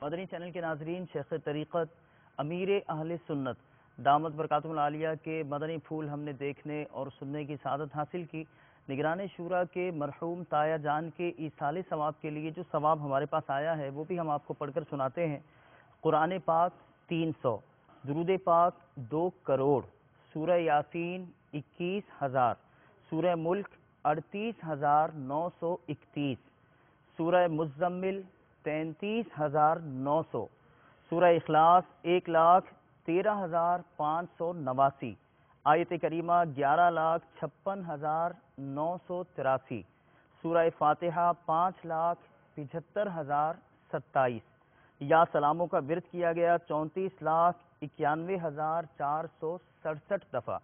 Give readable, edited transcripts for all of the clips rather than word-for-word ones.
مدنی channel کے ناظرین، شیخ طریقت امیر اہل سنت دامت برکاتہم العالیہ کے مدنی پھول ہم نے دیکھنے اور سننے کی سعادت حاصل کی۔ نگران شورا کے مرحوم تایا جان کے ایصال ثواب کے لیے جو ثواب ہمارے پاس آیا ہے وہ بھی ہم آپ کو پڑھ کر سناتے ہیں۔ قرآن پاک 300، درود پاک 2 کروڑ، سورہ یاسین 21,000، سورہ ملک 38,931، سورہ مزمل 33,900، سورہ اخلاص 1,13,589، آیت کریمہ 11,56,983، سورہ فاتحہ 5,75,027، یا سلاموں کا ورد کیا گیا 34,91,467 دفعہ،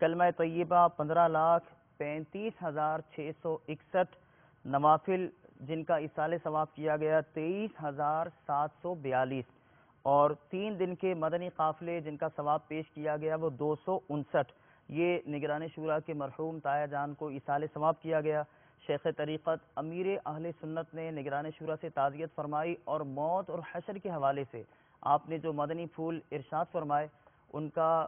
کلمہ طیبہ 15,35,661، نوافل جن کا ایصال ثواب کیا گیا 23,742، اور 3 دن کے مدنی قافلے جن کا ثواب پیش کیا گیا وہ 259۔ یہ نگران شورا کے مرحوم تایا جان کو ایصال ثواب کیا گیا۔ شیخ طریقت امیر اہل سنت نے نگران شورا سے تعزیت فرمائی اور موت اور حشر کے حوالے سے آپ نے جو مدنی پھول ارشاد فرمائے ان کا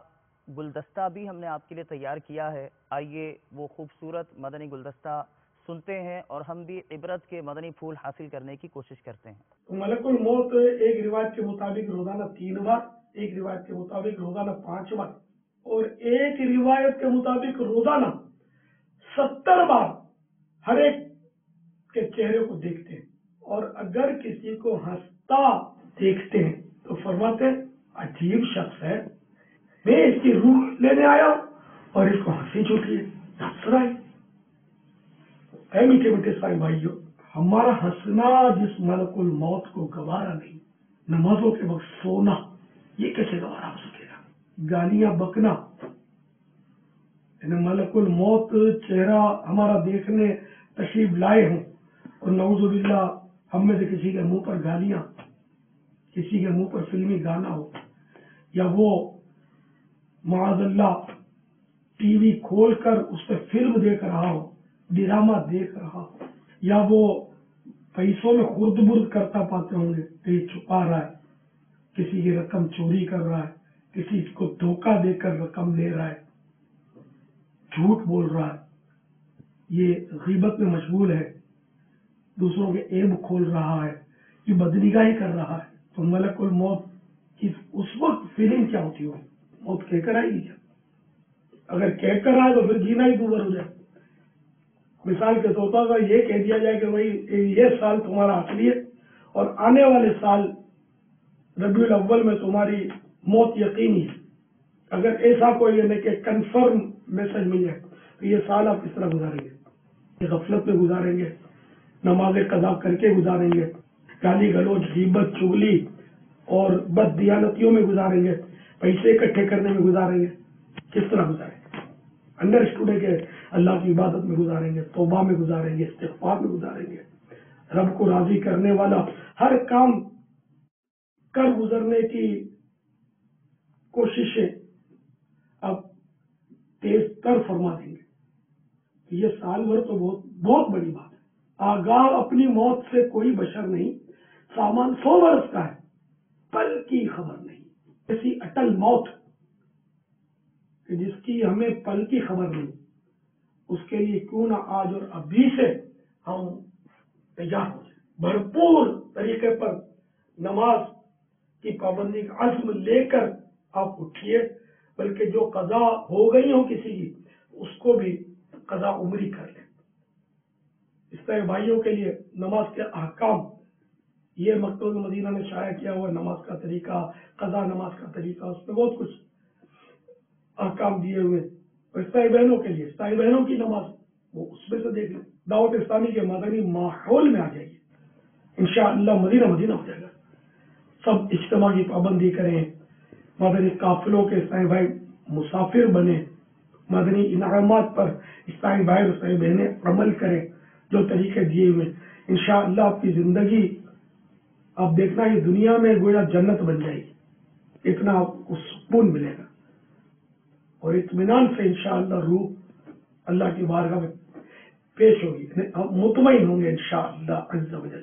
گلدستہ بھی ہم نے آپ کے لیے تیار کیا ہے۔ آئیے وہ خوبصورت مدنی گلدستہ سنتے ہیں اور ہم بھی عبرت کے مدنی پھول حاصل کرنے کی کوشش کرتے ہیں۔ ملک الموت ایک روایت کے مطابق روزانہ 3 بار، ایک روایت کے مطابق روزانہ 5 بار، اور ایک روایت کے مطابق روزانہ 70 بار ہر ایک کے چہرے کو دیکھتے ہیں، اور اگر کسی کو ہنستا دیکھتے ہیں تو فرماتے ہیں عجیب شخص ہے، میں اس کی روح لینے آیا اور اس کو ہنسی چھوٹی ہے، ہنس رہا ہے۔ اے میٹھے میٹھے سائیں بھائیو، ہمارا ہنسنا جس ملک الموت کو گوارا نہیں، نمازوں کے وقت سونا یہ کیسے گوارا ہو سکے گا؟ گالیاں بکنا، یعنی ملک الموت چہرہ ہمارا دیکھنے تشریف لائے ہوں اور نعوذ باللہ ہم میں سے کسی کے منہ پر گالیاں، کسی کے منہ پر فلمی گانا ہو، یا وہ معاذ اللہ ٹی وی کھول کر اس پہ فلم دیکھ رہا ہو، ڈرامہ دیکھ رہا ہو، یا وہ پیسوں میں خرد برد کرتا پاتے ہوں گے، کہیں چھپا رہا ہے، کسی کی رقم چوری کر رہا ہے، کسی کو دھوکہ دے کر رقم لے رہا ہے، جھوٹ بول رہا ہے، یہ غیبت میں مشغول ہے، دوسروں کے عیب کھول رہا ہے، یہ بدنگاہی کر رہا ہے، تو ملک الموت کی اس وقت فیلنگ کیا ہوتی ہوگی؟ موت کہہ کر آئے گی کیا؟ اگر کہہ کر آئے تو پھر جینا ہی دور ہو جائے۔ مثال کے طور پر یہ کہہ دیا جائے کہ بھائی یہ سال تمہارا آخری ہے اور آنے والے سال ربیع الاول میں تمہاری موت یقینی ہے، اگر ایسا کوئی یعنی کہ کنفرم میسج مل جائے تو یہ سال آپ کس طرح گزاریں گے؟ یہ غفلت میں گزاریں گے، نماز قضا کر کے گزاریں گے، گالی گلوچ غیبت چغلی اور بد دیانتیوں میں گزاریں گے، پیسے اکٹھے کرنے میں گزاریں گے؟ کس طرح گزاریں گے؟ انڈر اسٹوڈے کے اللہ کی عبادت میں گزاریں گے، توبہ میں گزاریں گے، استغفار میں گزاریں گے، رب کو راضی کرنے والا ہر کام کر گزرنے کی کوششیں اب تیز تر فرما دیں گے۔ یہ سال بھر تو بہت بڑی بات ہے۔ آگاہ اپنی موت سے کوئی بشر نہیں، سامان 100 برس کا ہے، پل کی خبر نہیں۔ ایسی اٹل موت جس کی ہمیں پل کی خبر نہیں، اس کے لیے کیوں نہ آج اور ابھی سے ہم تیار ہو جائیں، بھرپور طریقے پر نماز کی پابندی کا عزم لے کر آپ اٹھیے، بلکہ جو قضا ہو گئی ہو کسی کی اس کو بھی قضا عمری کر لیں۔ اس طرح بھائیوں کے لیے نماز کے احکام یہ مکتوب مدینہ نے شائع کیا ہوا نماز کا طریقہ، قضا نماز کا طریقہ، اس میں بہت کچھ احکام دیے ہوئے۔ اسلائی بہنوں کے لیے اسلائی بہنوں کی نماز وہ اس میں سے دیکھ لیں۔ دعوت اسلامی کے مدنی ماحول میں آ جائیے، انشاءاللہ مدینہ مدینہ ہو جائے گا۔ سب اجتماع کی پابندی کریں، مدنی قافلوں کے اسلائی بھائی مسافر بنیں، مدنی انعامات پر اسلائی بھائی اور اسلائی بہنیں عمل کریں جو طریقے دیے ہوئے۔ انشاءاللہ آپ کی زندگی آپ دیکھنا یہ دنیا میں گویا جنت بن جائے گی، اتنا آپ کو سکون ملے گا، اور اطمینان سے انشاءاللہ روح اللہ کی بارگاہ میں پیش ہوگی، ہم مطمئن ہوں گے انشاءاللہ عز و جل۔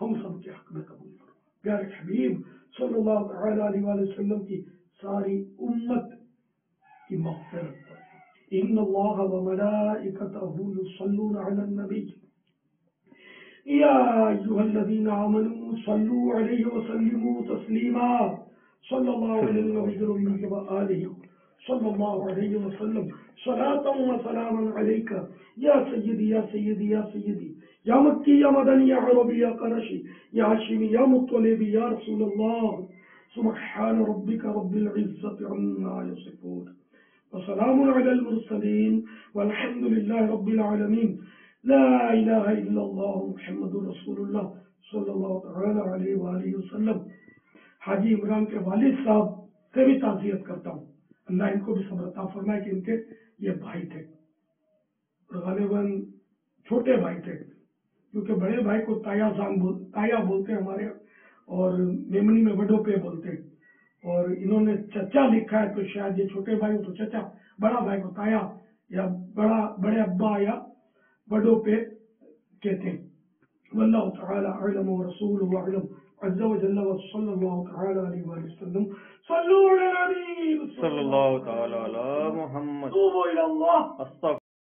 ہم سب کے حق میں قبول فرما. پیارے حبیب صلی اللہ تعالی علیہ وآلہ وسلم کی ساری امت کی مغفرت فرما. ان اللہ وملائکتہ یصلون علی النبی یا ایھا الذین آمنوا صلوا علیہ وسلموا تسلیما. صلی اللہ علیہ النبی الامی وآلہ صلی اللہ علیہ وسلم صلاۃ و سلاما علیک یا سیدی یا سیدی یا سیدی یا مکی یا مدنی یا عربی یا قرشی یا ہاشمی یا مطلبی یا رسول اللہ. سبحان ربک رب العزة عما یصفون وسلام علی المرسلین والحمد للہ رب العالمین. لا الہ الا اللہ محمد رسول اللہ صلی اللہ تعالی علیہ وآلہ وسلم. حاجی عمران کے والد صاحب سے بھی تعزیت کرتا ہوں. اللہ ان کو بھی صبر عطا فرمائے کہ ان کے یہ بھائی تھے اور غالباً چھوٹے بھائی تھے, کیونکہ بڑے بھائی کو تایا بولتے ہیں ہمارے, اور میمنی میں بڑوں پہ بولتے ہیں, اور انہوں نے چچا لکھا ہے تو شاید یہ چھوٹے بھائی کو تو چچا, بڑا بھائی کو تایا یا بڑے ابا یا بڑوں پہ کہتے ہیں. واللہ تعالی اعلم ورسولہ اعلم عز وجل وصلی اللہ تعالی علیہ وآلہ وسلم. صلوا علی النبی صلی اللہ تعالی علی محمد. توبوا الی اللہ.